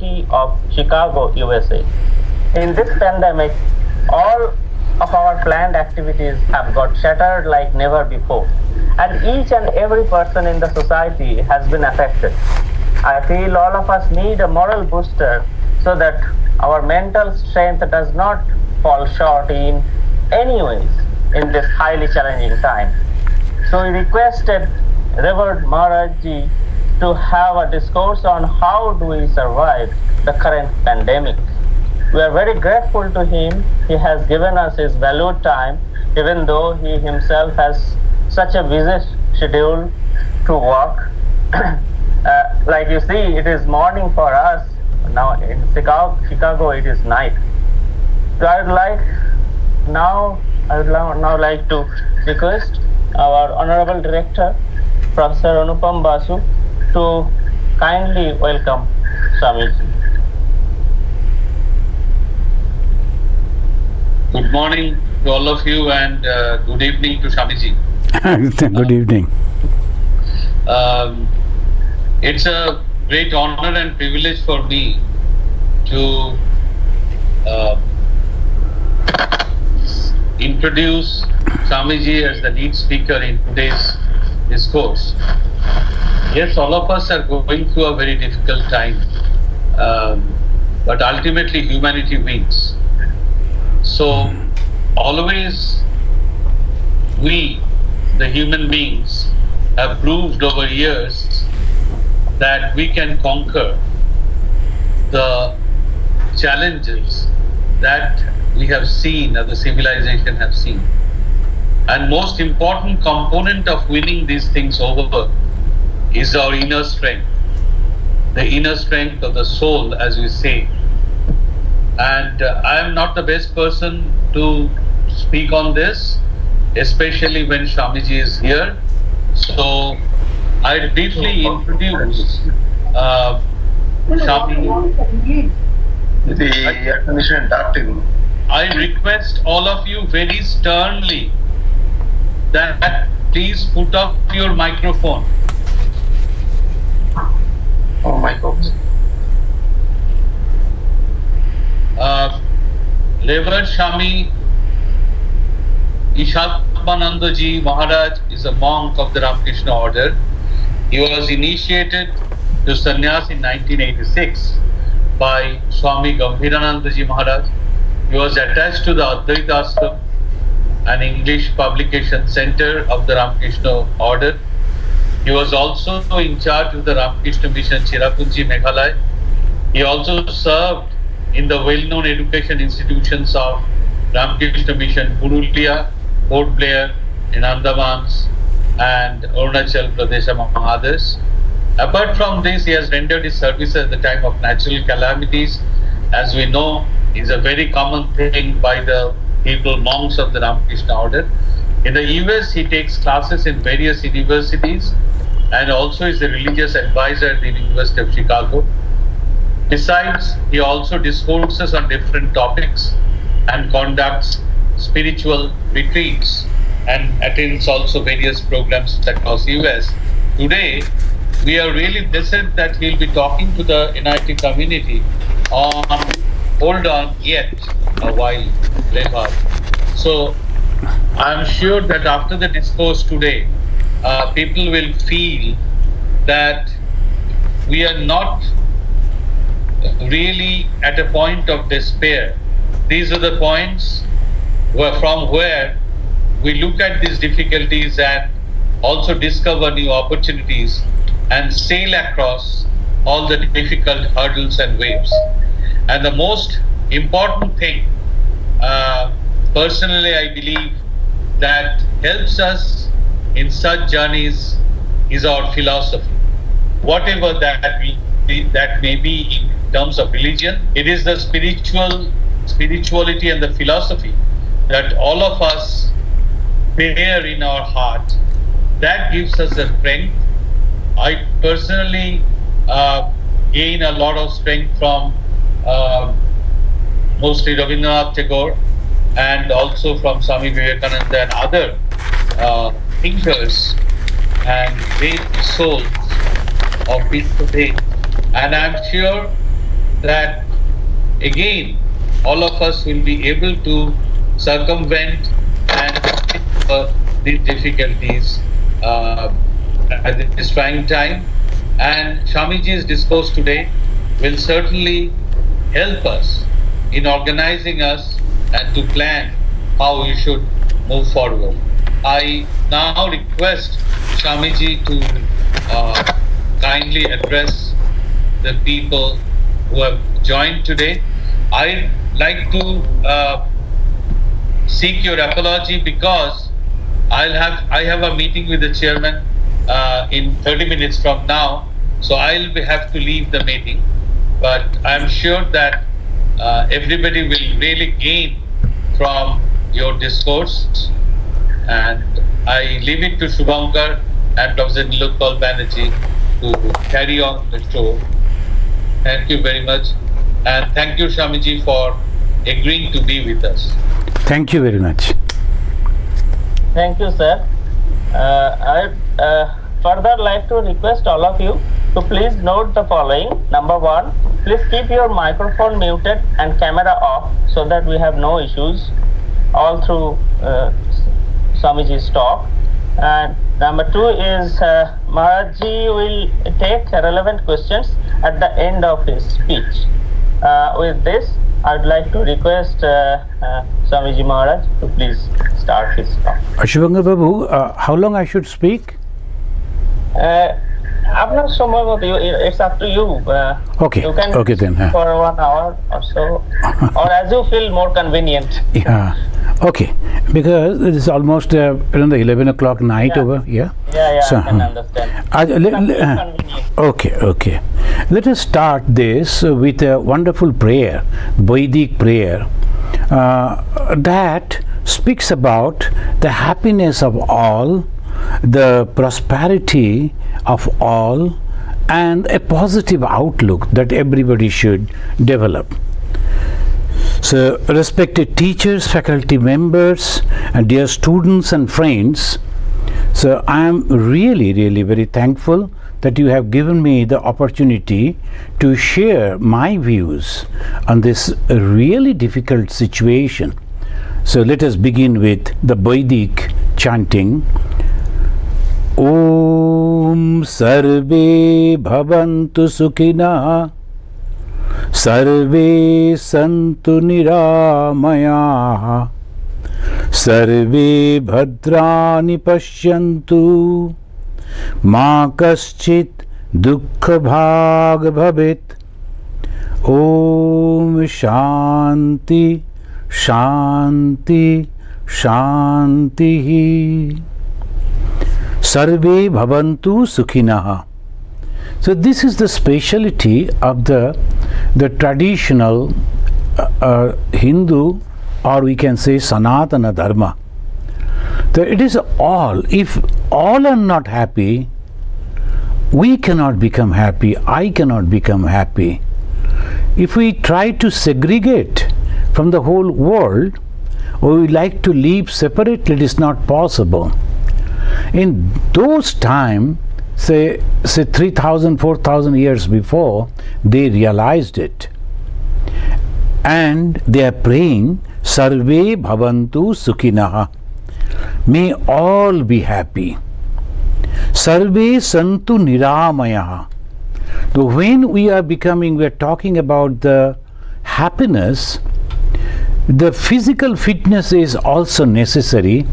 city of Chicago, USA. In this pandemic, all of our planned activities have got shattered like never before, and each and every person in the society has been affected. I feel all of us need a moral booster so that our mental strength does not fall short in any ways in this highly challenging time. So we requested Reverend Maharaj Ji to have a discourse on how do we survive the current pandemic. We are very grateful to him. He has given us his valued time, even though he himself has such a busy schedule to work. Like you see, it is morning for us. Now in Chicago it is night. So I would now like to request our Honorable Director, Professor Anupam Basu, to kindly welcome Swamiji. Good morning to all of you and good evening to Swamiji. Good evening. It's a great honor and privilege for me to introduce Swamiji as the lead speaker in today's discourse. Yes, all of us are going through a very difficult time, but ultimately humanity wins. So always we, the human beings, have proved over years that we can conquer the challenges that we have seen, that the civilization have seen. And most important component of winning these things over is our inner strength, the inner strength of the soul, as we say. And I am not the best person to speak on this, especially when Swamiji is here. So I briefly introduce Swamiji. The air conditioner darting. I request all of you very sternly that please put off your microphone. Oh my God. Reverend Swami Ishatmananda Ji Maharaj is a monk of the Ramakrishna order. He was initiated to sannyas in 1986 by Swami Gambhirananda Ji Maharaj. He was attached to the Advaita Ashram, an English publication center of the Ramakrishna order. He was also in charge of the Ramakrishna Mission Cherrapunji, Meghalaya. He also served in the well-known education institutions of Ramakrishna Mission Purulia, Port Blair in Andamans, and Arunachal Pradesh, among others. Apart from this, he has rendered his services at the time of natural calamities. As we know, is a very common thing by the people, monks of the Ramakrishna order. In the US, he takes classes in various universities and also is a religious advisor at the University of Chicago. Besides, he also discourses on different topics and conducts spiritual retreats and attends also various programs across US. Today, we are really blessed that he'll be talking to the NIT community on Hold On Yet a While, Levar. So I'm sure that after the discourse today, people will feel that we are not really at a point of despair. These are the points from where we look at these difficulties and also discover new opportunities and sail across all the difficult hurdles and waves. And the most important thing, personally, I believe that helps us in such journeys is our philosophy. Whatever that may be in terms of religion, it is the spirituality and the philosophy that all of us bear in our heart. That gives us the strength. I personally gain a lot of strength from mostly Rabindranath Tagore and also from Swami Vivekananda and other thinkers and great souls of peaceful faith. And I'm sure that again all of us will be able to circumvent and these difficulties at this trying time. And Swamiji's discourse today will certainly help us in organizing us and to plan how we should move forward. I now request Swamiji to kindly address the people who have joined today. I'd like to seek your apology because I have a meeting with the chairman in 30 minutes from now, so have to leave the meeting. But I'm sure that everybody will really gain from your discourse, and I leave it to Shubhankar and Dr. Nilotpal Banerjee to carry on the show. Thank you very much, and thank you, Swamiji, for agreeing to be with us. Thank you very much. Thank you, sir. I further like to request all of you to please note the following. Number one, please keep your microphone muted and camera off so that we have no issues all through Swamiji's talk. And number two is Maharajji will take relevant questions at the end of his speech. With this, I'd like to request Swamiji Maharaj to please start his talk. Shubhankar Babu, how long I should speak? আপনার সময় মতো, it's up to you. Okay, You can okay then. for 1 hour or so, or as you feel more convenient. Yeah, okay. Because it is almost around the 11 o'clock night Yeah. over here. Yeah, So, I can understand. Convenient. Okay. Let us start this with a wonderful prayer, Vedic prayer, that speaks about the happiness of all, the prosperity of all, and a positive outlook that everybody should develop. So, respected teachers, faculty members, and dear students and friends, so I am really very thankful that you have given me the opportunity to share my views on this really difficult situation. So let us begin with the Vedic chanting. Om Sarve Bhavantu Sukhina Sarve Santu Niramaya Sarve Bhadrani Pashyantu Ma Kaschit Dukkha Bhag Bhavit. Om Shanti Shanti Shanti. Sarve Bhavantu Sukhinaha. So this is the speciality of the traditional Hindu, or we can say Sanatana Dharma. That it is all. If all are not happy, we cannot become happy. I cannot become happy. If we try to segregate from the whole world, or we like to live separately, it is not possible. In those times, say 3,000, 4,000 years before, they realized it. And they are praying, Sarve Bhavantu Sukhinaha. May all be happy. Sarve Santu Niramayaha. So when we are talking about the happiness, the physical fitness is also necessary.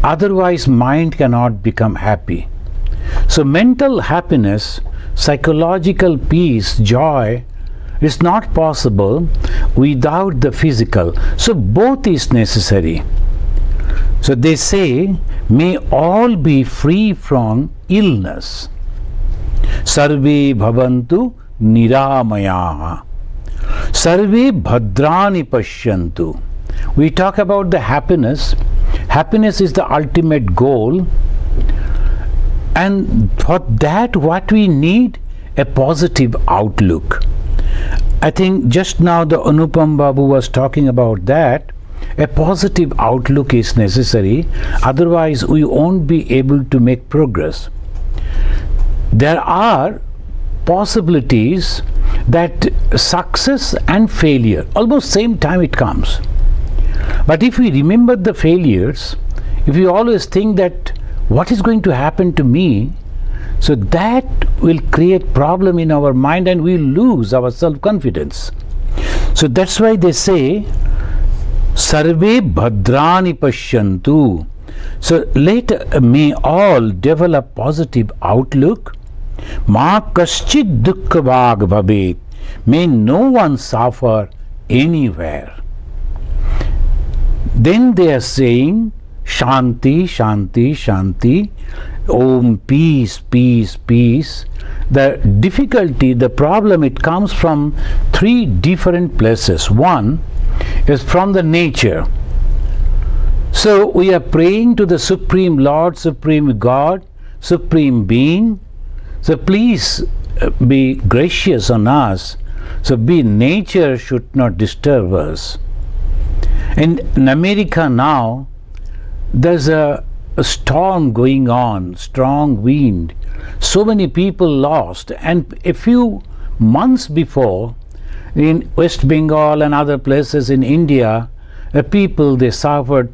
Otherwise, mind cannot become happy. So mental happiness, psychological peace, joy is not possible without the physical. So both is necessary. So they say, may all be free from illness. Sarve bhavantu niramayaha. Sarve bhadrani pashyantu. We talk about the happiness. Happiness is the ultimate goal. And for that, what we need? A positive outlook. I think just now the Anupam Babu was talking about that. A positive outlook is necessary. Otherwise, we won't be able to make progress. There are possibilities that success and failure, almost same time it comes. But if we remember the failures, if we always think that what is going to happen to me, so that will create problem in our mind and we lose our self-confidence. So that's why they say, Sarve bhadrani pashyantu. So may all develop positive outlook. Ma kaschid dukkhavag bhavet. May no one suffer anywhere. Then they are saying, Shanti, Shanti, Shanti. Om, peace, peace, peace. The difficulty, the problem, it comes from three different places. One is from the nature. So we are praying to the Supreme Lord, Supreme God, Supreme Being. So please be gracious on us. So nature should not disturb us. In America now, there's a storm going on, strong wind. So many people lost. And a few months before, in West Bengal and other places in India, people, they suffered.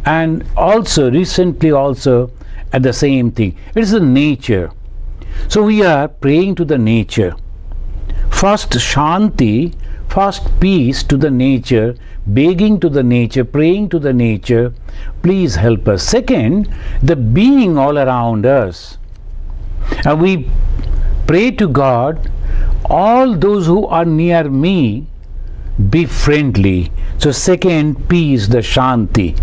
And also recently also at the same thing. It is the nature. So we are praying to the nature. First Shanti, first peace to the nature, begging to the nature, praying to the nature, please help us. Second, the being all around us. And we pray to God, all those who are near me, be friendly. So second, peace, the Shanti.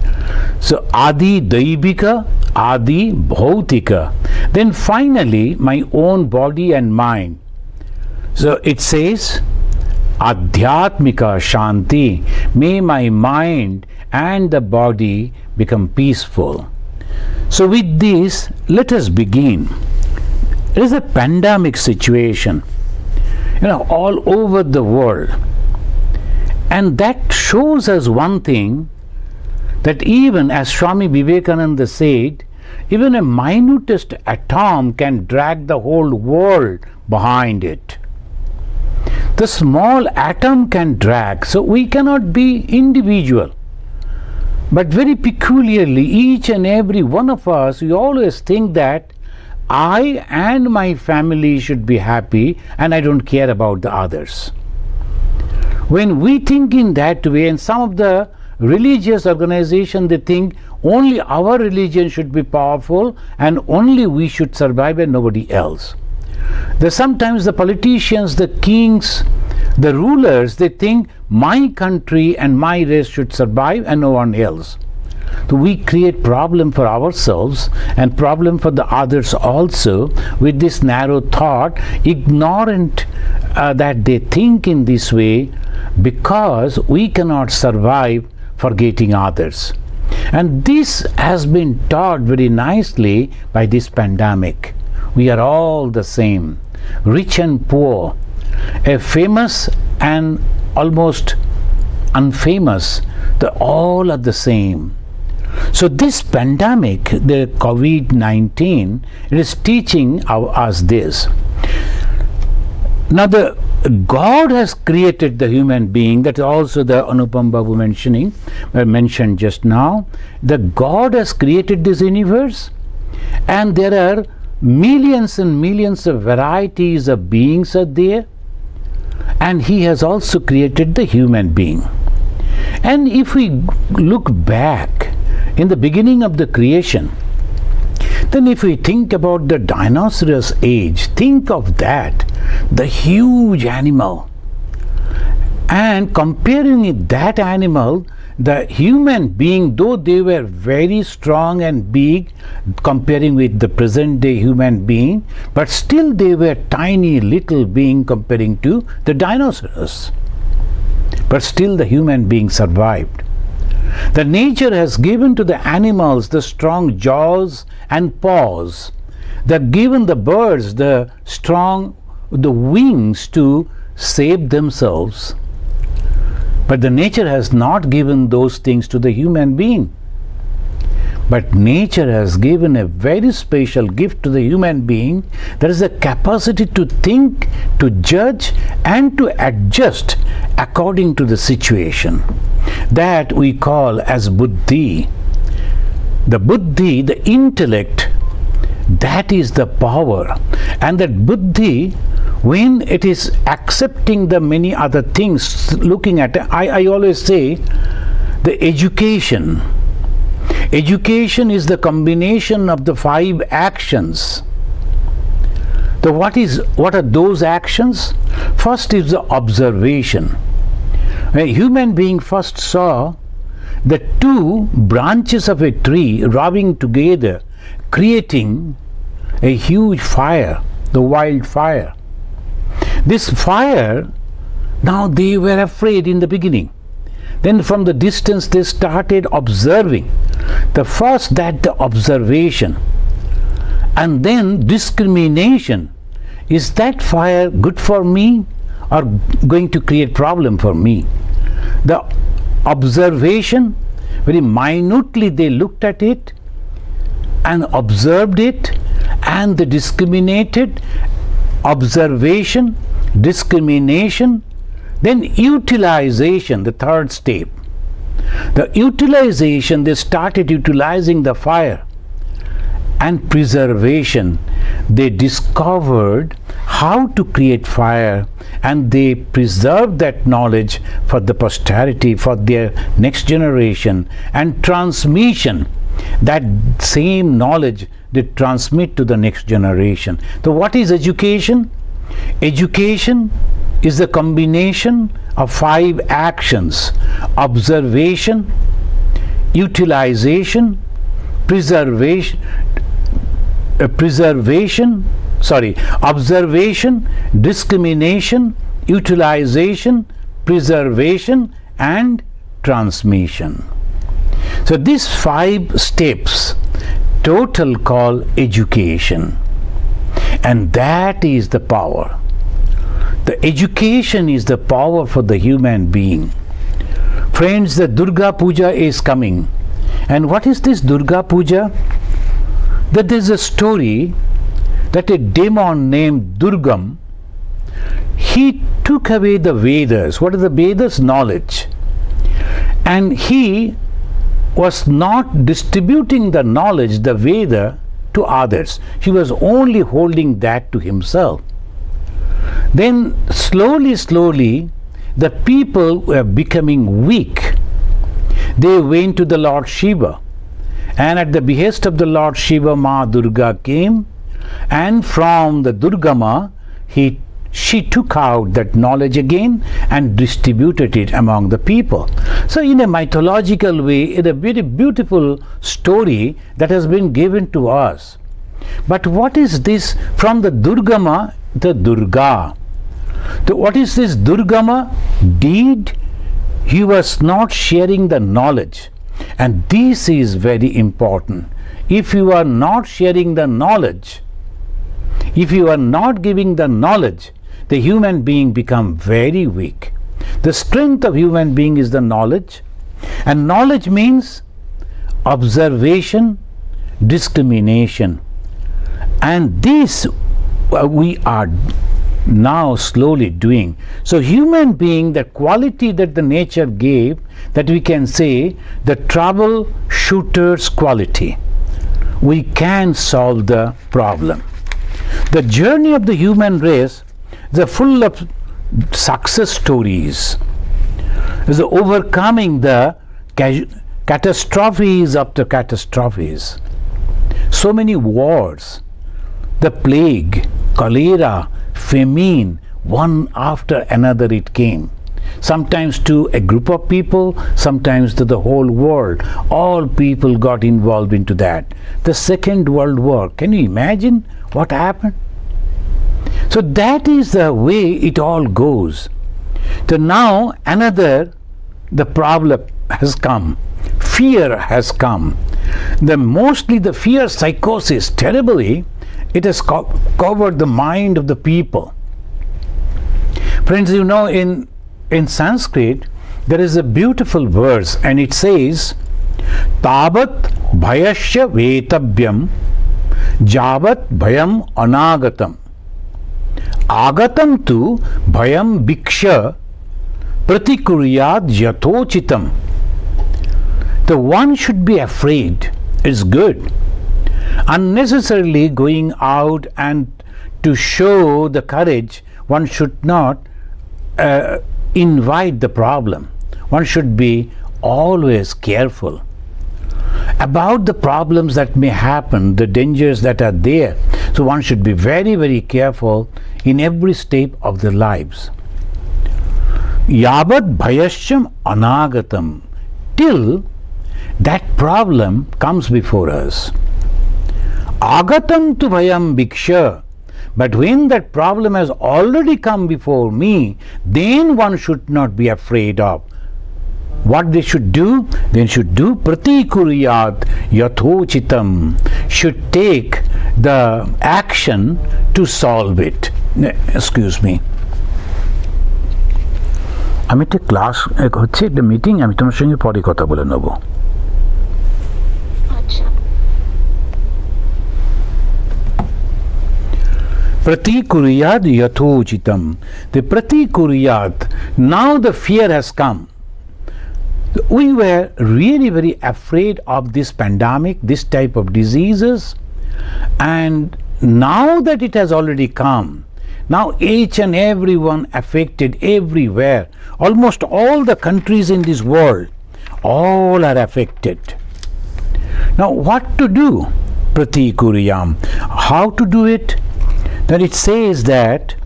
So Adi Daibika, Adi Bhautika. Then finally, my own body and mind. So it says, Adhyatmika Shanti. May my mind and the body become peaceful. So with this, let us begin. It is a pandemic situation, all over the world. And that shows us one thing, that even as Swami Vivekananda said, even a minutest atom can drag the whole world behind it. The small atom can drag, so we cannot be individual. But very peculiarly, each and every one of us, we always think that I and my family should be happy and I don't care about the others. When we think in that way, and some of the religious organizations, they think only our religion should be powerful and only we should survive and nobody else. Sometimes the politicians, the kings, the rulers, they think my country and my race should survive and no one else. So we create problem for ourselves and problem for the others also with this narrow thought, ignorant that they think in this way, because we cannot survive forgetting others. And this has been taught very nicely by this pandemic. We are all the same, rich and poor, a famous and almost unfamous, they all are the same. So this pandemic, the COVID-19, it is teaching us this. Now God has created the human being, that is also the Anupam Babu mentioned just now. The God has created this universe, and there are millions and millions of varieties of beings are there, and He has also created the human being. And if we look back in the beginning of the creation, then if we think about the dinosaurs age, think of that, the huge animal, and comparing with that animal, the human being, though they were very strong and big comparing with the present day human being, but still they were tiny little being comparing to the dinosaurs. But still the human being survived. The nature has given to the animals the strong jaws and paws. They've given the birds the wings to save themselves. But the nature has not given those things to the human being. But nature has given a very special gift to the human being. There is a capacity to think, to judge, and to adjust according to the situation. That we call as buddhi. The buddhi, the intellect, that is the power. And that buddhi, when it is accepting the many other things, looking at it, I always say the education. Education is the combination of the 5 actions. What are those actions? First is the observation. A human being first saw the 2 branches of a tree rubbing together, creating a huge fire, the wildfire. This fire, now they were afraid in the beginning. Then from the distance they started observing. The first, that the observation, and then discrimination. Is that fire good for me or going to create problem for me? The observation, very minutely they looked at it and observed it, and they discriminated. Observation, discrimination, then utilization, the third step. The utilization, they started utilizing the fire. And preservation, they discovered how to create fire, and they preserved that knowledge for the posterity, for their next generation. And transmission, that same knowledge they transmit to the next generation. So what is education? Education is the combination of 5 actions: observation, utilization, observation, discrimination, utilization, preservation, and transmission. So these 5 steps total call education, and that is the power. The education is the power for the human being. Friends, the Durga Puja is coming. And what is this Durga Puja? That there is a story that a demon named Durgam, he took away the Vedas. What is the Vedas? Knowledge. And he was not distributing the knowledge, the Veda, to others. He was only holding that to himself. Then slowly, the people were becoming weak. They went to the Lord Shiva, and at the behest of the Lord Shiva, Ma Durga came, and from the Durgama, she took out that knowledge again and distributed it among the people. So in a mythological way, it's a very beautiful story that has been given to us. But what is this from the Durgama, the Durga? So what is this Durgama? Deed. He was not sharing the knowledge. And this is very important. If you are not sharing the knowledge, if you are not giving the knowledge, the human being become very weak. The strength of human being is the knowledge, and knowledge means observation, discrimination, and this we are now slowly doing. So human being, the quality that the nature gave, that we can say the troubleshooter's quality, we can solve the problem. The journey of the human race is full of success stories, is overcoming the catastrophes after catastrophes. So many wars, the plague, cholera, famine, one after another it came. Sometimes to a group of people, sometimes to the whole world. All people got involved into that. The Second World War, can you imagine what happened? So that is the way it all goes. So now the problem has come. Fear has come. Mostly the fear psychosis, terribly, it has covered the mind of the people. Friends, you know, in Sanskrit, there is a beautiful verse, and it says, तावत् भयस्य वेतव्यम जावत् भयम अनागतम आगतम तु भयम भिक्ष प्रतिकुर्याद यथोचितम. The one should be afraid. It's good. Unnecessarily going out and to show the courage, one should not invite the problem. One should be always careful about the problems that may happen, the dangers that are there. So one should be very, very careful in every step of their lives. Yavat bhayasyam anagatam, till that problem comes before us. Agatam tu bhayam bhiksha, but when that problem has already come before me, then one should not be afraid of. What they should do? They should do pratikuryat yathochitam, should take the action to solve it. Excuse me. আমি একটা class হচ্ছে, একটা meeting, আমি তোমার সঙ্গে পরে কথা বলে নেব. Pratikuryat yathochitam. The pratikuryat, now the fear has come. We were really very afraid of this pandemic, this type of diseases, and now that it has already come, now each and everyone affected everywhere, almost all the countries in this world, all are affected. Now what to do? Pratikuryam. How to do it? Then it says that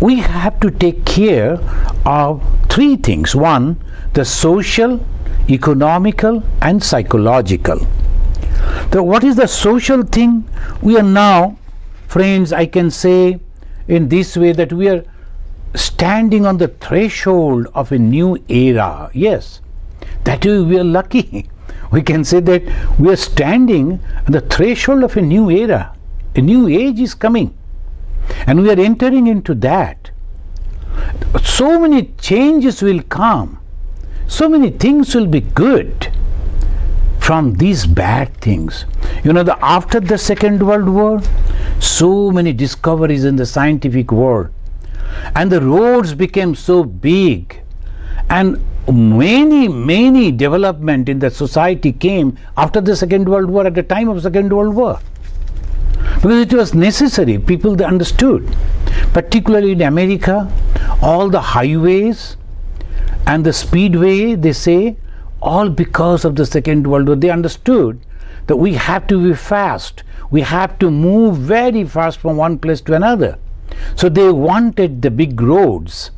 we have to take care of three things. One, the social, economical and psychological. So what is the social thing? We are now, friends, I can say in this way that we are standing on the threshold of a new era. Yes, that we are lucky. We can say that we are standing on the threshold of a new era. A new age is coming and we are entering into that. So many changes will come. So many things will be good from these bad things. You know, after the Second World War, so many discoveries in the scientific world, and the roads became so big, and many development in the society came after the Second World War, at the time of Second World War, because it was necessary. People, they understood, particularly in America, all the highways and the speedway, they say, all because of the Second World War. They understood that we have to be fast, we have to move very fast from one place to another. So they wanted the big roads.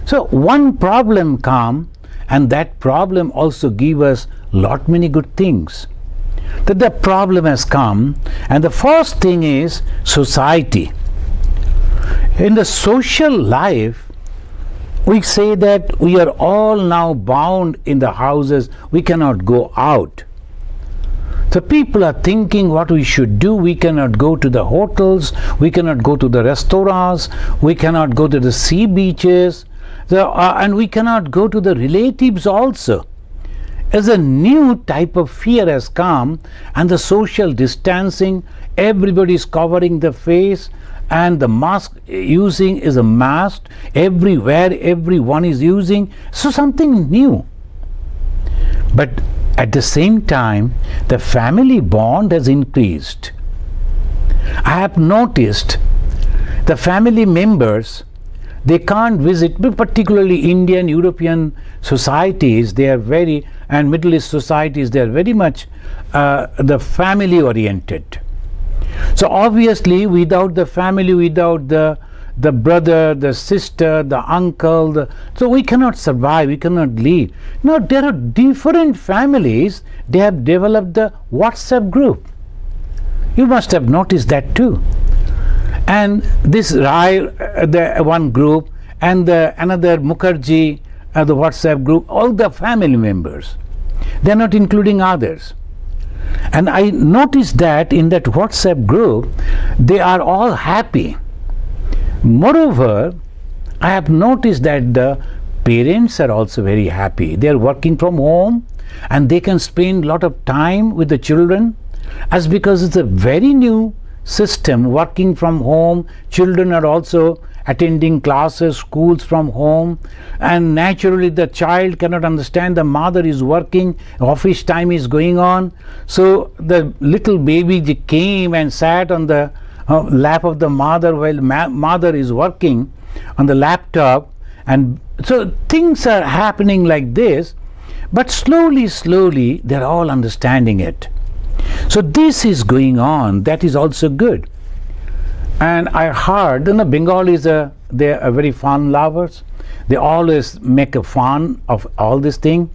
So one problem come, and that problem also give us lot many good things. That the problem has come, and the first thing is society. In the social life, we say that we are all now bound in the houses, we cannot go out. So people are thinking what we should do. We cannot go to the hotels, we cannot go to the restaurants, we cannot go to the sea beaches, and we cannot go to the relatives also. As a new type of fear has come, and the social distancing, everybody is covering the face, and the mask using is a mask everywhere, everyone is using, so something new. But at the same time, the family bond has increased. I have noticed the family members, they can't visit, but particularly Indian, European societies, they are very, and Middle East societies, they are very much the family oriented. So obviously, without the family, without the brother, the sister, the uncle, so we cannot survive, we cannot live. Now there are different families, they have developed the WhatsApp group. You must have noticed that too. And this Rai, the one group, and another Mukherjee, the WhatsApp group, all the family members. They are not including others. And I noticed that in that WhatsApp group, they are all happy. Moreover, I have noticed that the parents are also very happy. They are working from home, and they can spend a lot of time with the children, as because it's a very new system, working from home. Children are also attending classes, schools from home, and naturally the child cannot understand the mother is working, office time is going on. So the little baby came and sat on the lap of the mother while mother is working on the laptop, and so things are happening like this, but slowly they're all understanding it. So this is going on. That is also good. And I heard, Bengalis they are very fun lovers. They always make a fun of all this thing.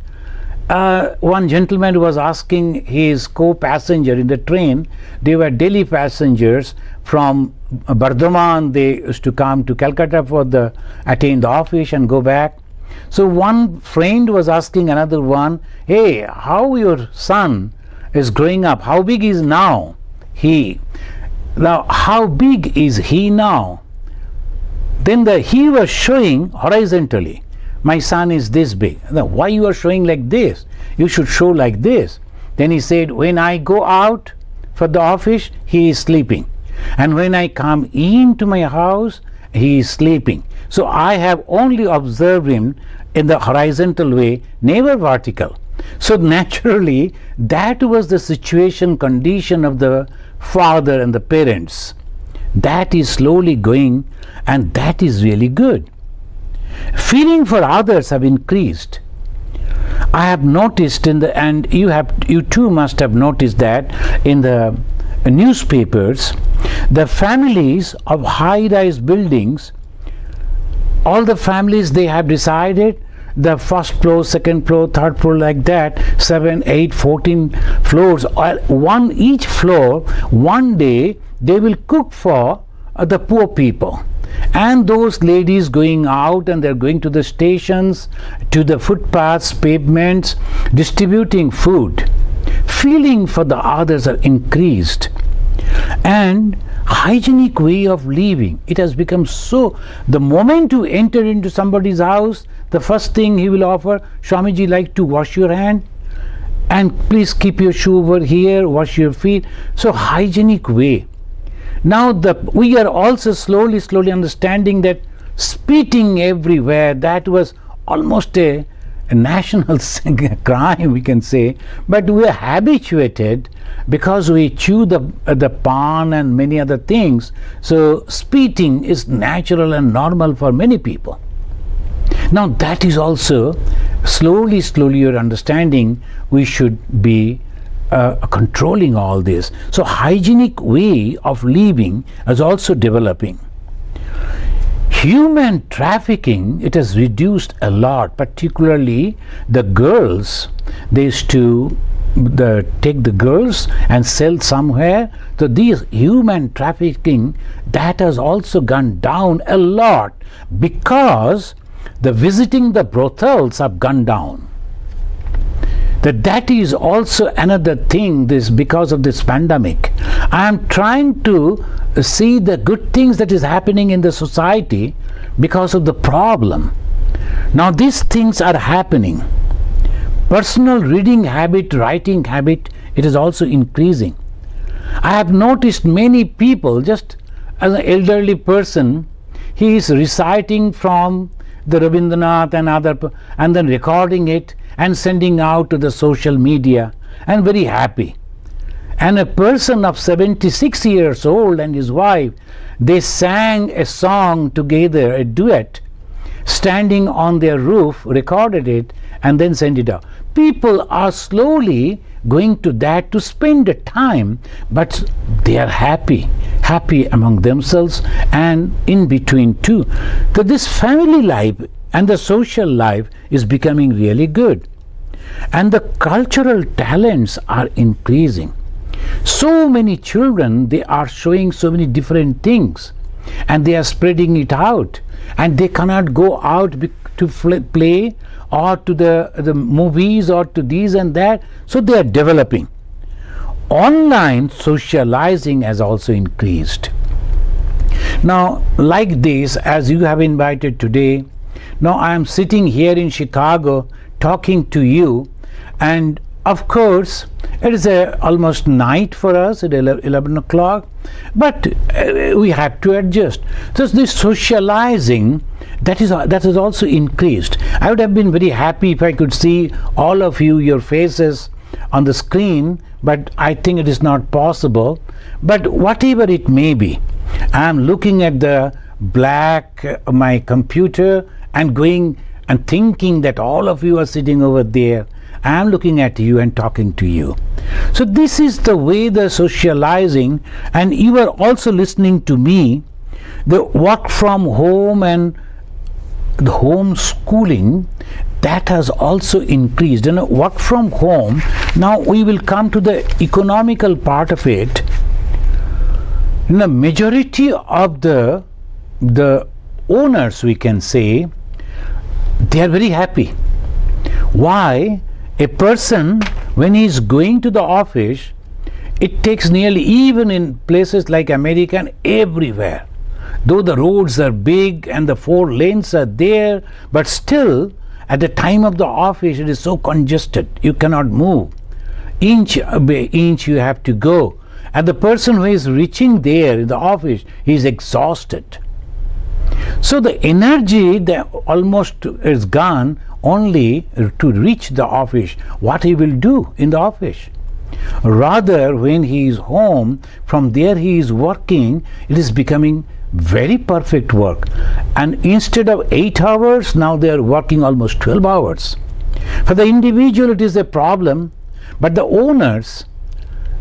One gentleman was asking his co-passenger in the train. They were Delhi passengers from Bardhaman. They used to come to Calcutta for attend the office and go back. So one friend was asking another one, "Hey, how your son is growing up? How big is now he? Now, how big is he now?" Then he was showing horizontally. "My son is this big." Now, why you are showing like this? You should show like this. Then he said, "When I go out for the office, he is sleeping. And when I come into my house, he is sleeping. So I have only observed him in the horizontal way, never vertical." So naturally, that was the situation, condition of the father and the parents. That is slowly going, and that is really good. Feeling for others have increased. I have noticed and you too must have noticed that in the newspapers, the families of high-rise buildings, all the families, they have decided the first floor, second floor, third floor, like that, 7, 8, 14 floors, each floor, one day they will cook for the poor people. And those ladies going out, and they're going to the stations, to the footpaths, pavements, distributing food. Feeling for the others are increased. And hygienic way of living, it has become so. The moment you enter into somebody's house, the first thing he will offer, "Swamiji, like to wash your hand, and please keep your shoe over here, wash your feet." So hygienic way. Now we are also slowly understanding that spitting everywhere, that was almost a national crime, we can say, but we are habituated because we chew the pan and many other things. So spitting is natural and normal for many people. Now that is also slowly you're understanding we should be controlling all this. So hygienic way of living is also developing. Human trafficking, it has reduced a lot, particularly the girls. They used to take the girls and sell somewhere. So these human trafficking, that has also gone down a lot because the visiting the brothels have gone down. That is also another thing, this because of this pandemic. I am trying to see the good things that is happening in the society because of the problem. Now these things are happening. Personal reading habit, writing habit, it is also increasing. I have noticed many people, just as an elderly person, he is reciting from the Rabindranath and other, and then recording it and sending out to the social media, and very happy. And a person of 76 years old and his wife, they sang a song together, a duet, standing on their roof, recorded it, and then sent it out. People are slowly going to that to spend the time, but they are happy among themselves and in between too. So this family life and the social life is becoming really good. And the cultural talents are increasing. So many children, they are showing so many different things, and they are spreading it out, and they cannot go out to play or to the movies or to these and that. So they are developing. Online socializing has also increased. Now, like this, as you have invited today, now I am sitting here in Chicago talking to you, And of course, it is almost night for us at 11 o'clock, but we have to adjust. So this socializing, that is also increased. I would have been very happy if I could see all of you, your faces on the screen, but I think it is not possible. But whatever it may be, I am looking at the black my computer and going and thinking that all of you are sitting over there. I am looking at you and talking to you. So this is the way the socializing, and you are also listening to me. The work from home and the homeschooling, that has also increased. And work from home, now we will come to the economical part of it. In the majority of the owners, we can say, they are very happy. Why? A person, when he is going to the office, it takes nearly, even in places like America and everywhere, though the roads are big and the 4 lanes are there, but still at the time of the office it is so congested, you cannot move. Inch by inch you have to go. And the person who is reaching there in the office, he is exhausted. So the energy that almost is gone only to reach the office, what he will do in the office. Rather, when he is home, from there he is working, it is becoming very perfect work. And instead of 8 hours, now they are working almost 12 hours. For the individual it is a problem, but the owners,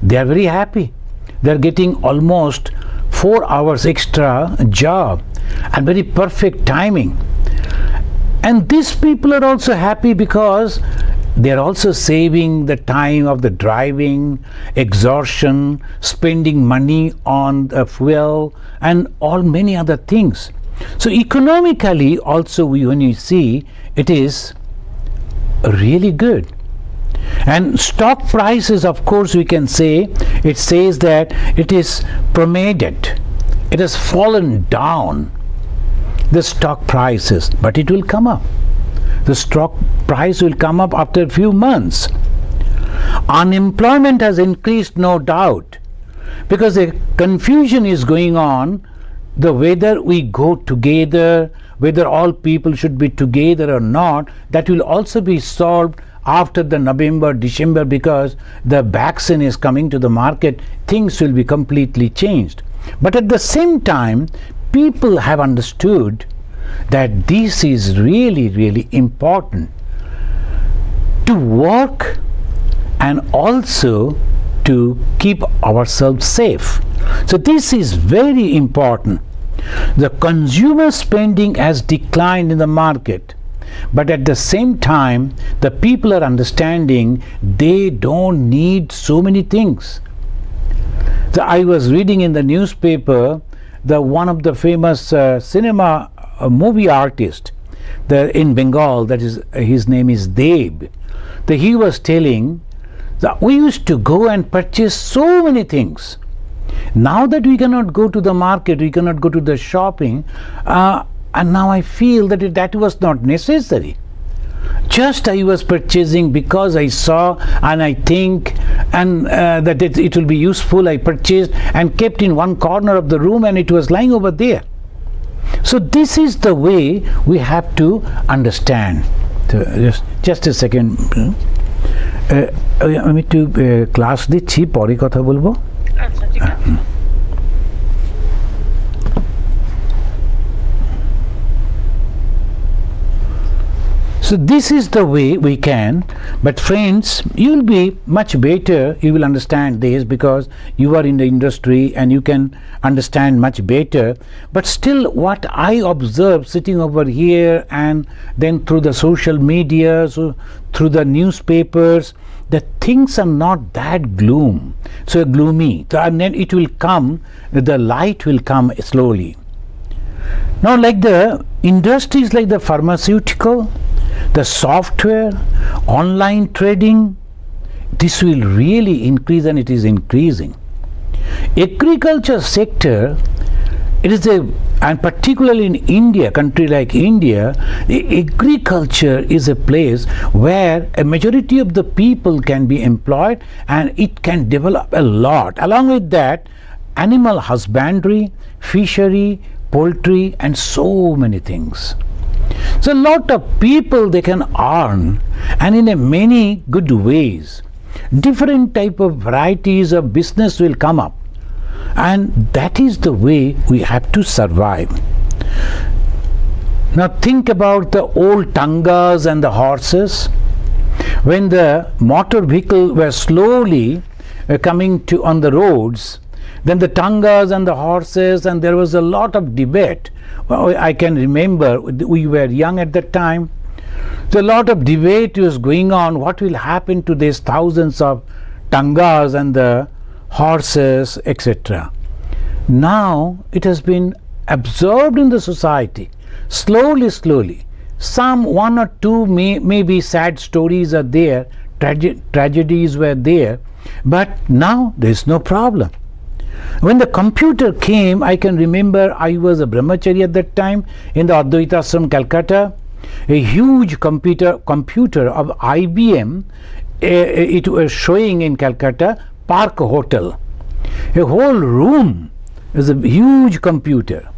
they are very happy. They are getting almost 4 hours extra job and very perfect timing. And these people are also happy because they are also saving the time of the driving, exhaustion, spending money on the fuel and all many other things. So economically also, when you see, it is really good. And stock prices, of course, we can say, it says that it is plummeted. It has fallen down, the stock prices, but it will come up. The stock price will come up after a few months. Unemployment has increased, no doubt, because a confusion is going on, the whether we go together, whether all people should be together or not, that will also be solved after the November, December, because the vaccine is coming to the market, things will be completely changed. But at the same time, people have understood that this is really, really important to work and also to keep ourselves safe. So this is very important. The consumer spending has declined in the market, but at the same time, the people are understanding they don't need so many things. So I was reading in the newspaper, one of the famous cinema movie artist in Bengal, that is, his name is Deb. He was telling that we used to go and purchase so many things. Now that we cannot go to the market, we cannot go to the shopping, and now I feel that that was not necessary. Just I was purchasing because I saw and I think and that it will be useful. I purchased and kept in one corner of the room, and it was lying over there. So this is the way we have to understand. So just a second. আমি একটু class দিচ্ছি, পরে কথা বলবো। আচ্ছা, ঠিক আছে। So this is the way we can, but friends, you will be much better, you will understand this because you are in the industry and you can understand much better. But still, what I observe sitting over here and then through the social media, so through the newspapers, that things are not that gloomy. And then it will come, the light will come slowly. Now, like the industries like the pharmaceutical, the software, online trading, this will really increase, and it is increasing. Agriculture sector, it is And particularly in India, country like India, the agriculture is a place where a majority of the people can be employed and it can develop a lot. Along with that, animal husbandry, fishery, poultry, and so many things. So a lot of people they can earn, and in a many good ways. Different type of varieties of business will come up, and that is the way we have to survive. Now think about the old tangas and the horses. When the motor vehicle were slowly coming to on the roads, then the tangas and the horses, and there was a lot of debate. Well, I can remember we were young at that time. So a lot of debate was going on. What will happen to these thousands of tangas and the horses, etc. Now it has been absorbed in the society slowly. Some one or two maybe sad stories are there, tragedies were there, but now there is no problem. When the computer came, I can remember I was a brahmachari at that time in the Advaita Ashram, Calcutta. A huge computer of IBM, it was showing in Calcutta, Park Hotel. A whole room is a huge computer.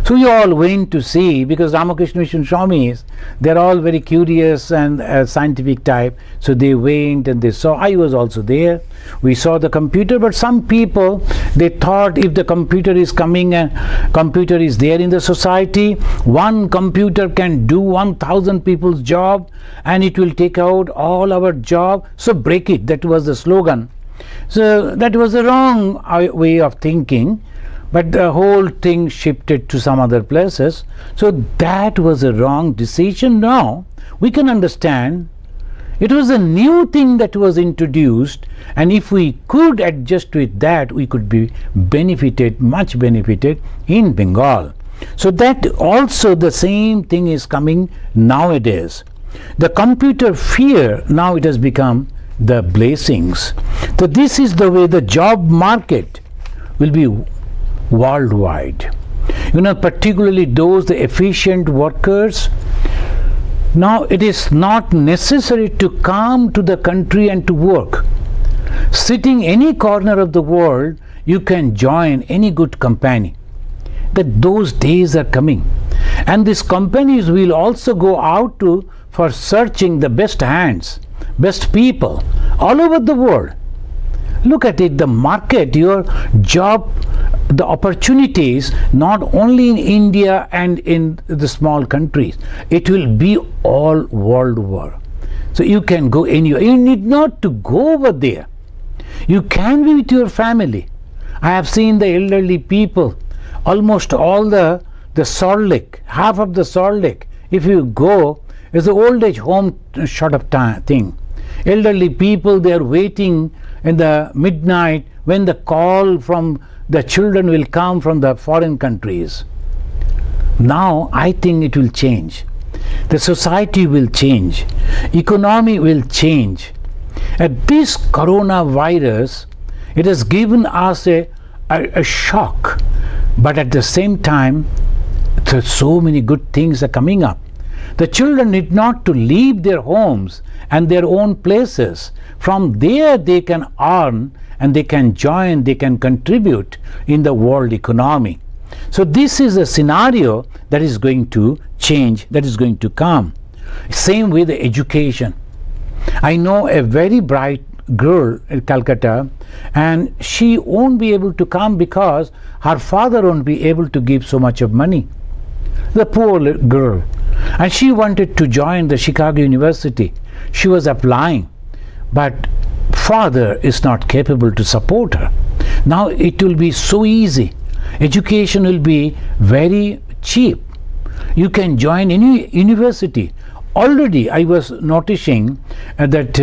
So we all went to see, because Ramakrishna Mission Swamis, they're all very curious and scientific type, so they went and they saw. I was also there. We saw the computer, but some people, they thought if the computer is coming and computer is there in the society, one computer can do 1,000 people's job and it will take out all our job, so break it. That was the slogan. So that was a wrong way of thinking. But the whole thing shifted to some other places. So that was a wrong decision. Now we can understand it was a new thing that was introduced, and if we could adjust with that, we could be much benefited in Bengal. So that also the same thing is coming nowadays. The computer fear, now it has become the blessings. So this is the way the job market will be worldwide. Particularly those the efficient workers. Now it is not necessary to come to the country and to work. Sitting any corner of the world, you can join any good company. That those days are coming, and these companies will also go out for searching the best hands, best people all over the world. Look at it, the market, your job, the opportunities, not only in India and in the small countries, it will be all world over. So you can go anywhere. You need not to go over there. You can be with your family. I have seen the elderly people, almost all the Salt Lake, half of the Salt Lake, if you go, is an old age home sort of thing. Elderly people, they are waiting in the midnight when the call from the children will come from the foreign countries. Now I think it will change. The society will change. Economy will change. At this coronavirus, it has given us a shock, but at the same time, so many good things are coming up. The children need not to leave their homes and their own places. From there they can earn and they can join, they can contribute in the world economy. So this is a scenario that is going to change, that is going to come. Same with the education. I know a very bright girl in Calcutta, and she won't be able to come because her father won't be able to give so much of money. The poor girl. And she wanted to join the Chicago University. She was applying, but father is not capable to support her. Now it will be so easy. Education will be very cheap. You can join any university. Already I was noticing that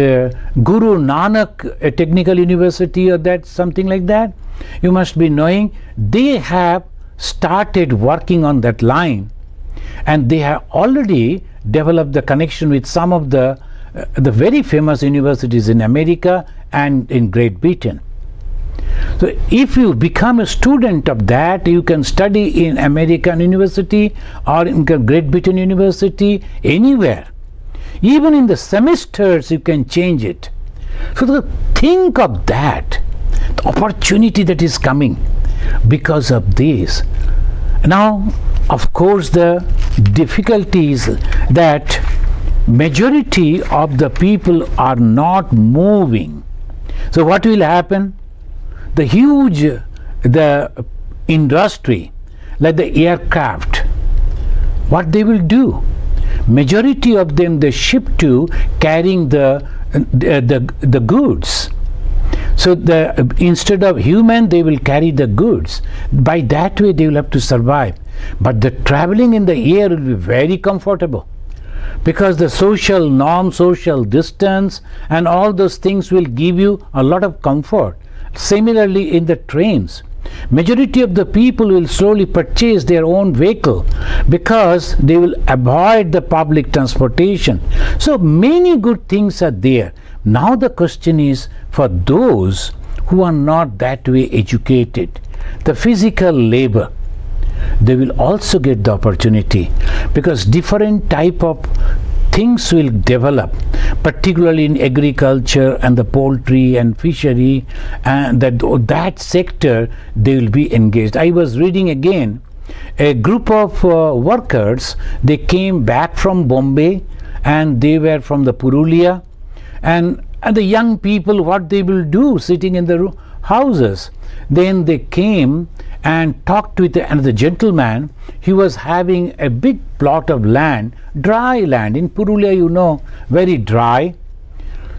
Guru Nanak Technical University, or that something like that, you must be knowing, they have started working on that line, and they have already developed the connection with some of the very famous universities in America and in Great Britain. So if you become a student of that, you can study in American University or in Great Britain University, anywhere. Even in the semesters you can change it. So think of that, the opportunity that is coming because of this. Now, of course, the difficulty is that majority of the people are not moving. So what will happen? The huge the industry like the aircraft, what they will do? Majority of them they ship to carrying the goods. So instead of human they will carry the goods. By that way they will have to survive. But the traveling in the air will be very comfortable, because the social norm, social distance and all those things will give you a lot of comfort. Similarly in the trains, majority of the people will slowly purchase their own vehicle because they will avoid the public transportation. So many good things are there. Now the question is for those who are not that way educated, the physical labor, they will also get the opportunity, because different type of things will develop, particularly in agriculture and the poultry and fishery, and that sector they will be engaged. I was reading again a group of workers, they came back from Bombay and they were from the Purulia, and the young people, what they will do sitting in the houses, then they came and talked with another gentleman. He was having a big plot of land, dry land. In Purulia, you know, very dry.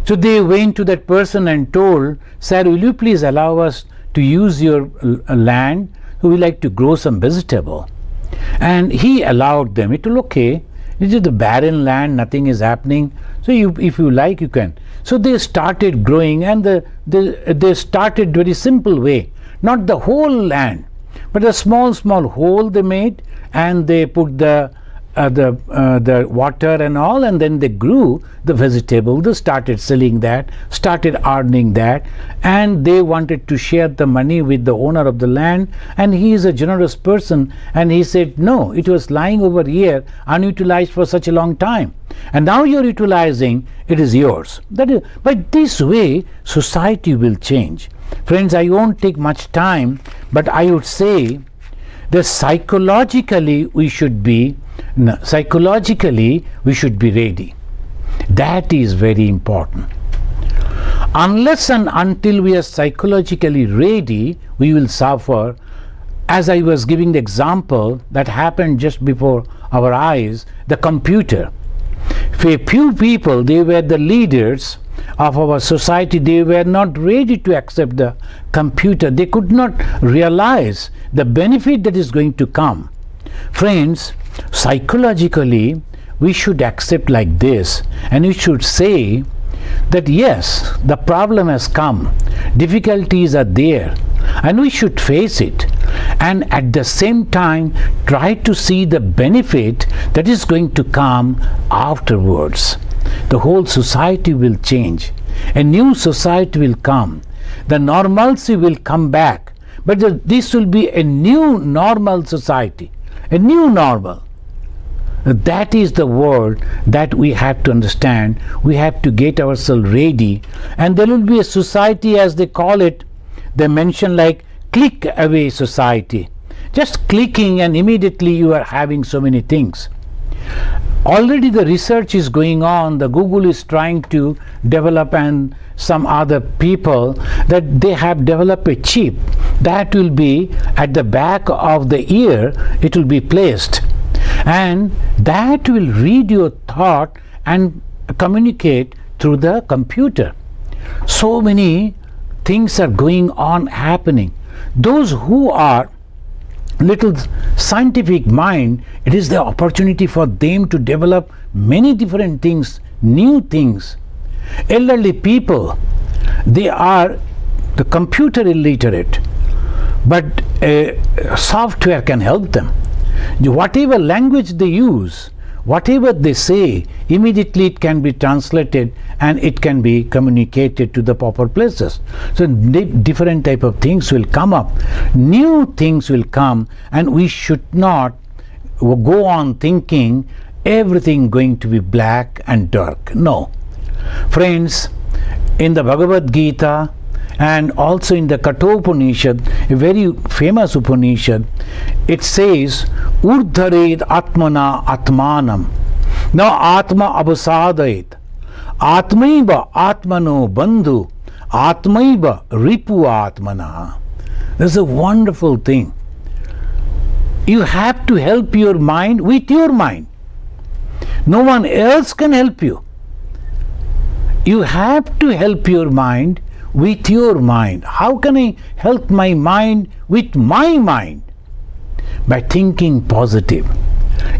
So they went to that person and told, "Sir, will you please allow us to use your land? We would like to grow some vegetable." And he allowed them. It was okay. It is the barren land, nothing is happening. So if you like, you can. So they started growing, and they started very simple way. Not the whole land, but a small hole they made, and they put the water and all, and then they grew the vegetable. They started selling that, started earning that, and they wanted to share the money with the owner of the land, and he is a generous person, and he said, "No, it was lying over here unutilized for such a long time, and now you're utilizing, it is yours." That is, but this way society will change. Friends, I won't take much time, but I would say that psychologically we should be ready. That is very important. Unless and until we are psychologically ready, we will suffer. As I was giving the example that happened just before our eyes, the computer. For a few people, they were the leaders of our society, they were not ready to accept the computer. They could not realize the benefit that is going to come. Friends, psychologically we should accept like this, and we should say that yes, the problem has come, difficulties are there, and we should face it, and at the same time try to see the benefit that is going to come afterwards. The whole society will change. A new society will come. The normalcy will come back. But this will be a new normal society. A new normal. That is the word that we have to understand. We have to get ourselves ready. And there will be a society, as they call it, they mention like click away society. Just clicking and immediately you are having so many things. Already the research is going on. The Google is trying to develop, and some other people, that they have developed a chip that will be at the back of the ear, it will be placed, and that will read your thought and communicate through the computer. So many things are going on happening. Those who are little scientific mind, it is the opportunity for them to develop many different things, new things. Elderly people, they are the computer illiterate, but software can help them. Whatever language they use, whatever they say, immediately it can be translated and it can be communicated to the proper places. So different type of things will come up, new things will come, and we should not go on thinking everything going to be black and dark. No. Friends, in the Bhagavad Gita and also in the Kathopanishad, a very famous Upanishad, it says, Urdhared Atmana Atmanam, na Atma Abasadait, Atmaiva Atmano Bandhu, Atmaiva Ripu Atmana. That's a wonderful thing. You have to help your mind with your mind. No one else can help you. You have to help your mind with your mind. How can I help my mind with my mind? By thinking positive.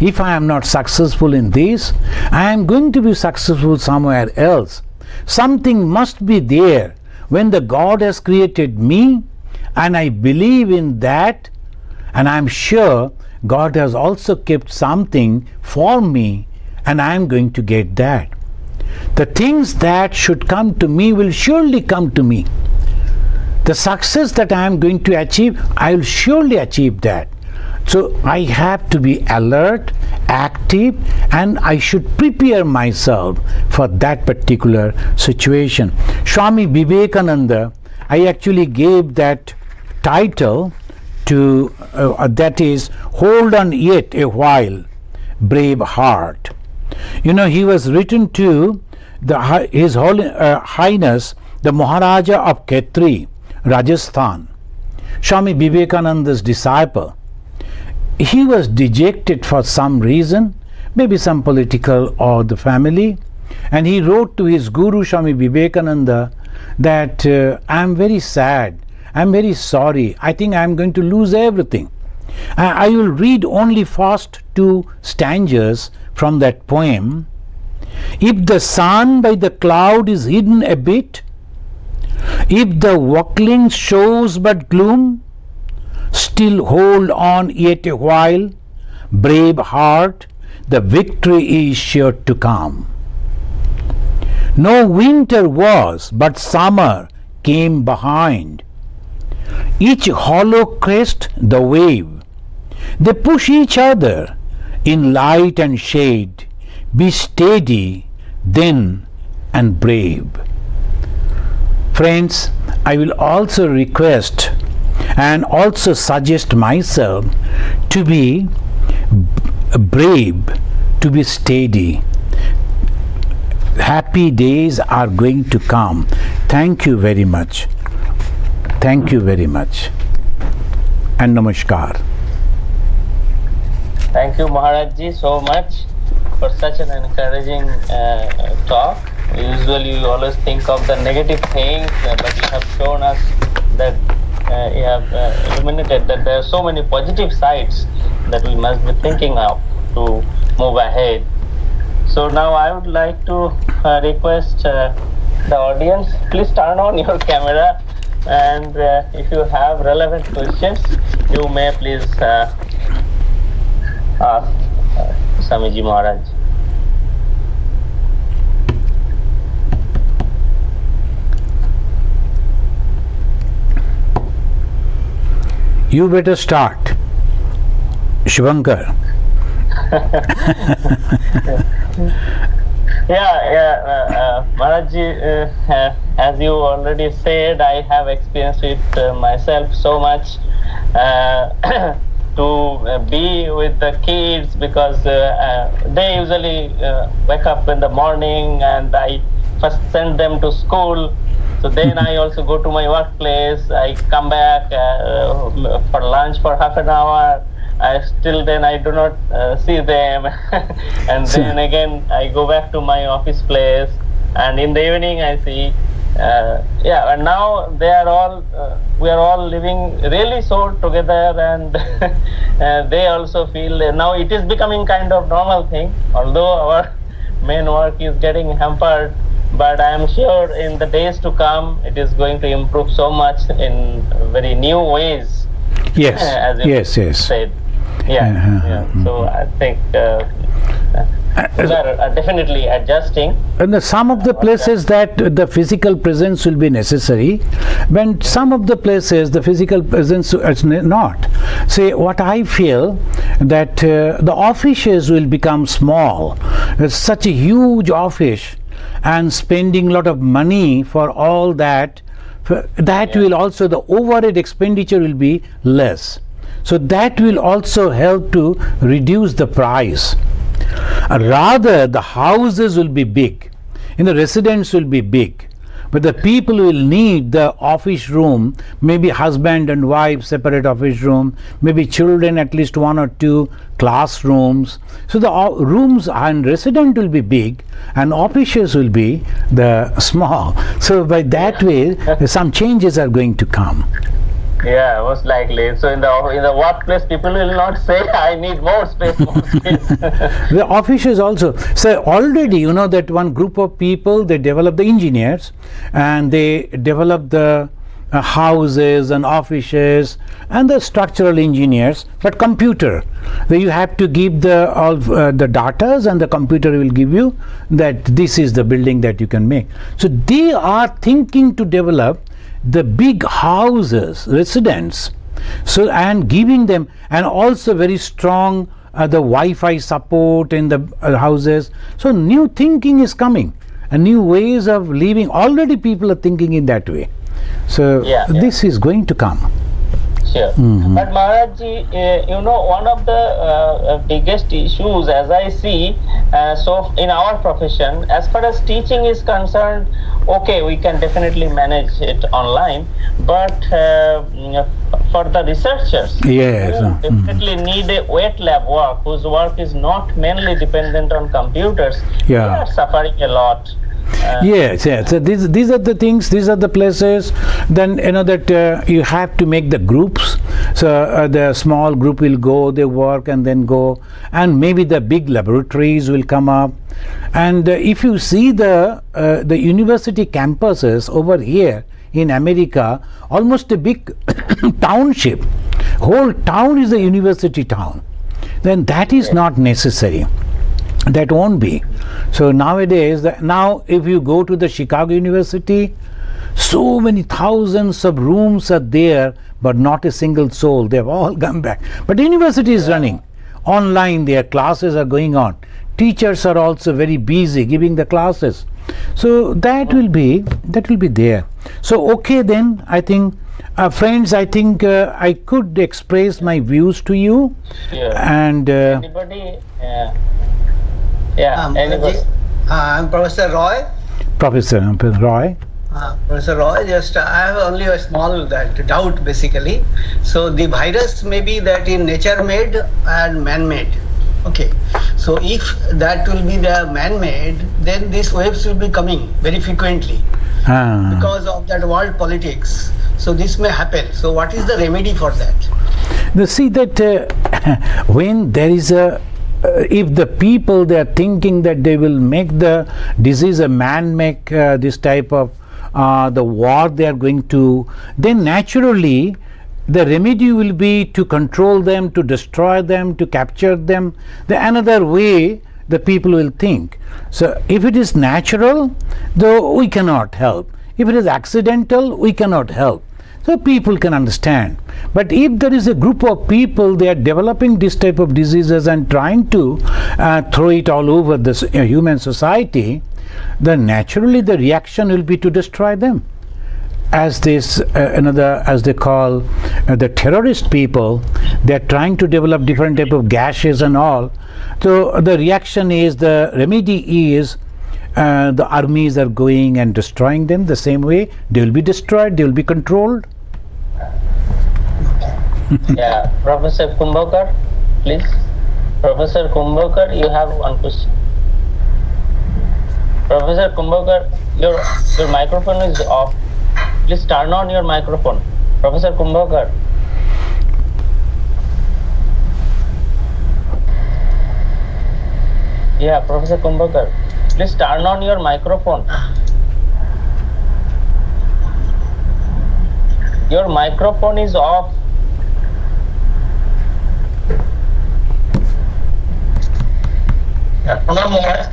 If I am not successful in this, I am going to be successful somewhere else. Something must be there. When the God has created me, and I believe in that, and I am sure God has also kept something for me, and I am going to get that. The things that should come to me will surely come to me. The success that I am going to achieve, I will surely achieve that. So I have to be alert, active, and I should prepare myself for that particular situation. Swami Vivekananda, I actually gave that title to, that is, Hold On Yet a While, Brave Heart. You know, he was written to His Highness the Maharaja of Khetri, Rajasthan, Swami Vivekananda's disciple. He was dejected for some reason, maybe some political or the family, and he wrote to his Guru Swami Vivekananda that I am very sad, I am very sorry, I think I am going to lose everything. I will read only first 2 stanzas from that poem. If the sun by the cloud is hidden a bit, if the walkling shows but gloom, still hold on yet a while, brave heart, the victory is sure to come. No winter was, but summer came behind. Each hollow crest the wave, they push each other in light and shade. Be steady then and brave. Friends, I will also request and also suggest myself to be brave, to be steady. Happy days are going to come. Thank you very much. Thank you very much. And namaskar. Thank you, Maharaj Ji, so much for such an encouraging talk. Usually you always think of the negative things, but you have shown us that you have illuminated that there are so many positive sides that we must be thinking of to move ahead. So now I would like to request the audience, please turn on your camera, and if you have relevant questions, you may please ask Swamiji Maharaj. You better start, Shivankar. Maharaj, as you already said, I have experienced it myself so much to be with the kids, because they usually wake up in the morning and I first send them to school. So then I also go to my workplace, I come back for lunch for half an hour. Then I do not see them, and then again I go back to my office place, and in the evening I see, and now they are all, we are all living really so together, and they also feel, now it is becoming kind of normal thing, although our main work is getting hampered, but I am sure in the days to come it is going to improve so much in very new ways. Yes, as you yes. said. So I think We are definitely adjusting. And some of the places that the physical presence will be necessary, when some of the places the physical presence is not. Say what I feel that the offices will become small. It's such a huge office, and spending a lot of money for all that. That will also, the overhead expenditure will be less. So that will also help to reduce the price. Rather, the houses will be big, and the residents will be big, but the people will need the office room, maybe husband and wife separate office room, maybe children at least 1 or 2 classrooms. So the rooms and resident will be big and offices will be the small. So by that way some changes are going to come. Yeah, most likely. So in the workplace, people will not say, "I need more space, more space." The offices also. So already you know that one group of people, they develop the engineers and they develop the houses and offices and the structural engineers, but computer. So you have to give the all the datas, and the computer will give you that this is the building that you can make. So they are thinking to develop the big houses, residents, so and giving them, and also very strong the Wi-Fi support in the houses. So new thinking is coming, and new ways of living. Already people are thinking in that way. So this is going to come. Sure. But Maharaj ji, you know, one of the biggest issues as I see, so in our profession, as far as teaching is concerned, okay, we can definitely manage it online, but for the researchers, Yes. who definitely need a wet lab work, whose work is not mainly dependent on computers, they are suffering a lot. Yes. So these are the things, these are the places. Then you know that you have to make the groups. So the small group will go, they work and then go, and maybe the big laboratories will come up. And if you see the university campuses over here in America, almost a big township, whole town is a university town. Then that is not necessary. That won't be. So nowadays, now if you go to the Chicago University, so many thousands of rooms are there, but not a single soul. They have all come back. But the university is running online. Their classes are going on. Teachers are also very busy giving the classes. So that will be there. So okay, then I think, friends, I think I could express my views to you. And anybody? Anybody? I'm Professor Roy. Professor Roy. Professor Roy, just I have only a small doubt basically. So the virus may be that in nature made and man made. Okay. So if that will be the man made, then these waves will be coming very frequently because of that world politics. So this may happen. So what is the remedy for that? You see that when there is a if the people, they are thinking that they will make the disease a man make this type of the war they are going to, then naturally the remedy will be to control them, to destroy them, to capture them. The another way the people will think. So if it is natural, though, we cannot help. If it is accidental, we cannot help. So people can understand. But if there is a group of people, they are developing this type of diseases and trying to throw it all over the human society, then naturally the reaction will be to destroy them. As this as they call the terrorist people, they are trying to develop different type of gases and all. So the reaction is, the remedy is, the armies are going and destroying them. The same way they will be destroyed, they will be controlled. Professor Kumbhakar, please. Professor Kumbhakar, you have one question. Professor Kumbhakar, your microphone is off. Please turn on your microphone. Professor Kumbhakar. Professor Kumbhakar, please turn on your microphone. Your microphone is off. প্রণাম মহারাজ।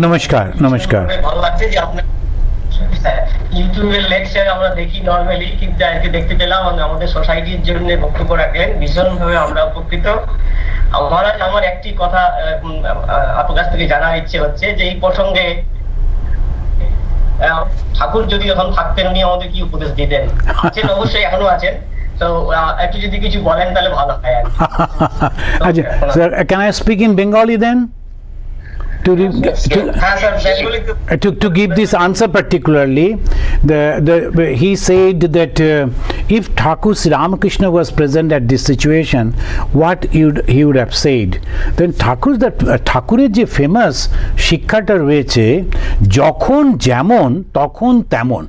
নমস্কার নমস্কার। ভালো লাগছে যে আপনার ইউটিউবের lecture আমরা দেখি নরমালি, কিন্তু আজকে দেখতে পেলাম আমাদের সোসাইটির জন্য বক্তব্য রাখলেন, ভীষণভাবে আমরা উপকৃত। মহারাজ, আমার একটি কথা আপনার কাছ থেকে জানার ইচ্ছে হচ্ছে যে এই প্রসঙ্গে ঠাকুর যদি এখন থাকতেন উনি আমাদের কি উপদেশ দিতেন? আছেন, অবশ্যই এখনো আছেন, তো একটু যদি কিছু বলেন তাহলে ভালো হয় আর কি। আচ্ছা sir, can I speak in Bengali then? হ্যাঁ sir, Bengali To give this answer particularly, he said that if Thakur Sri Ramakrishna was present at this situation, what he would have said. Then ঠাকুরের যে ফেমাস শিক্ষাটা রয়েছে, যখন যেমন তখন তেমন,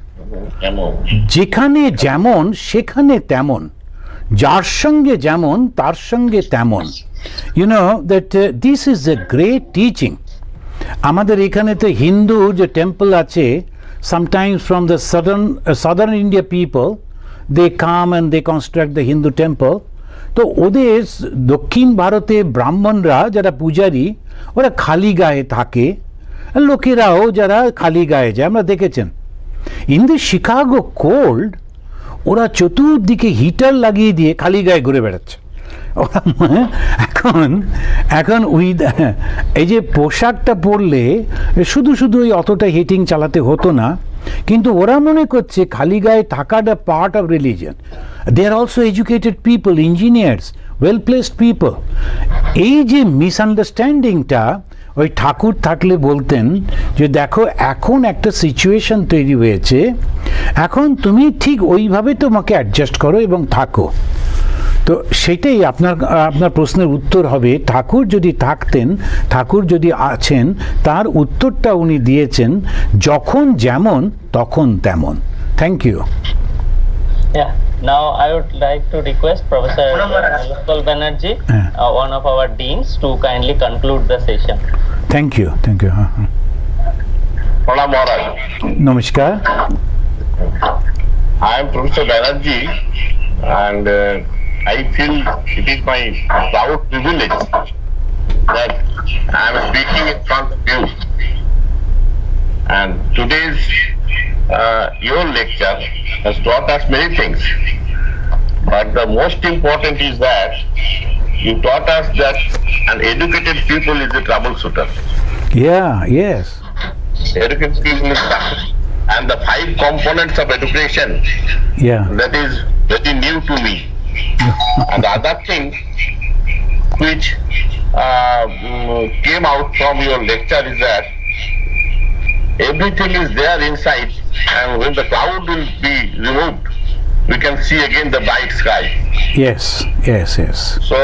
যেখানে যেমন সেখানে তেমন, যার সঙ্গে যেমন তার সঙ্গে তেমন। You know that this is a great teaching. আমাদের এখানে তো হিন্দু যে টেম্পল আছে, sometimes from the southern India people, they come and they construct the Hindu temple. তো ওদের দক্ষিণ ভারতে ব্রাহ্মণরা যারা পূজারী, ওরা খালি গায়ে থাকে, লোকেরাও যারা খালি গায়ে যায়, আমরা দেখেছেন। ইন দি শিকাগো কোল্ড ওরা চতুর্দিকে হিটার লাগিয়ে দিয়ে খালি গায়ে ঘুরে বেড়াচ্ছে। এখন এই যে পোশাকটা পরলে শুধু শুধু ওই অতটা হিটিং চালাতে হতো না, কিন্তু ওরা মনে করছে খালি গায়ে থাকাটা part of religion. They are also educated people, engineers, well placed people. এই যে মিসআন্ডারস্ট্যান্ডিংটা ওই ঠাকুর থাকলে বলতেন যে দেখো এখন একটা সিচুয়েশন তৈরি হয়েছে, এখন তুমি ঠিক ওইভাবে তোমাকে অ্যাডজাস্ট করো এবং থাকো। তো সেটাই আপনার প্রশ্নের উত্তর হবে, ঠাকুর যদি থাকতেন, ঠাকুর যদি আছেন, তার উত্তরটা উনি দিয়েছেন যখন যেমন তখন তেমন। Thank you. Yeah, now I would like to request Professor Lokal Banerjee, one of our deans, to kindly conclude the session. Thank you, thank you. Pranam Maharaj. Namaskar. I am Professor Banerjee, and I feel it is my proud privilege that I am speaking in front of you. And today's your lecture has taught us many things, but the most important is that you taught us that an educated people is a troubleshooter. Yeah, yes. Educated people is and the 5 components of education, Yeah. that is very new to me. And the other thing which came out from your lecture is that everything is there inside, and when the cloud will be removed, we can see again the bright sky. Yes, yes, yes. So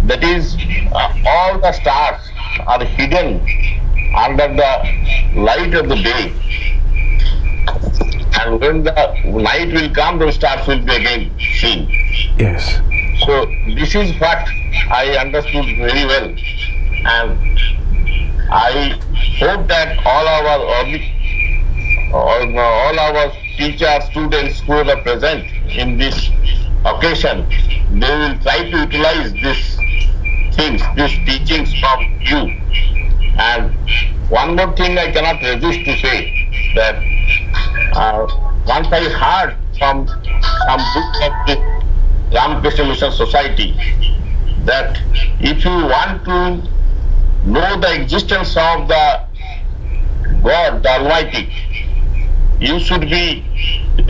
that is all the stars are hidden under the light of the day, and when the night will come, the stars will be again seen. Yes. So this is what I understood very well, and I hope that all our teachers, students who are present in this occasion, they will try to utilize these teachings from you. And one more thing I cannot resist to say, that once I heard from some book of the Ramakrishna Mission Society that if you want to know the existence of the God, the Almighty, you should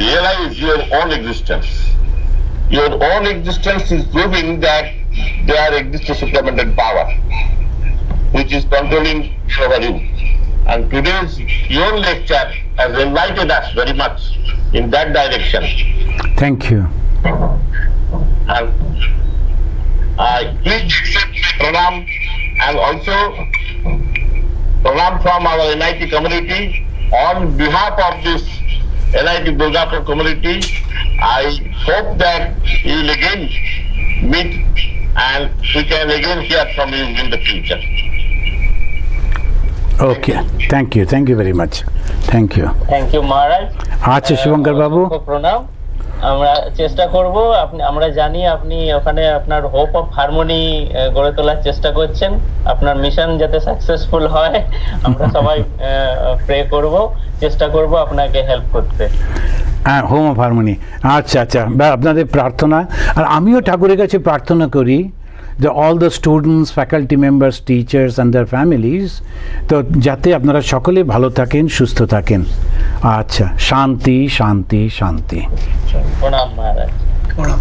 realize your own existence. Your own existence is proving that there exists a supplemented power which is controlling over you. And today's your lecture has enlightened us very much in that direction. Thank you. And please accept pranam, and also pranam from our NIT community. On behalf of this NIT Durgapur community, I hope that you will again meet and we can again hear from you in the future. Okay, thank you very much. Thank you. Thank you, Maharaj. আচ্ছা শুভঙ্কর বাবু, প্রণাম। আমরা চেষ্টা করব, আমরা জানি আপনি ওখানে আপনার হোপ অফ হারমোনি গড়ে তোলার চেষ্টা করছেন, আপনার মিশন যাতে সাকসেসফুল হয় আমরা সবাই প্রে করব, চেষ্টা করব আপনাকে হেল্প করতে। হ্যাঁ, হোম অফ হারমোনি, আচ্ছা আচ্ছা, বা আপনাদের প্রার্থনা, আর আমিও ঠাকুরের কাছে প্রার্থনা করি যে all the students, faculty members, teachers and there families, তো যাতে আপনারা সকলে ভালো থাকেন, সুস্থ থাকেন। আচ্ছা, শান্তি শান্তি শান্তি। প্রণাম মহারাজ। প্রণাম।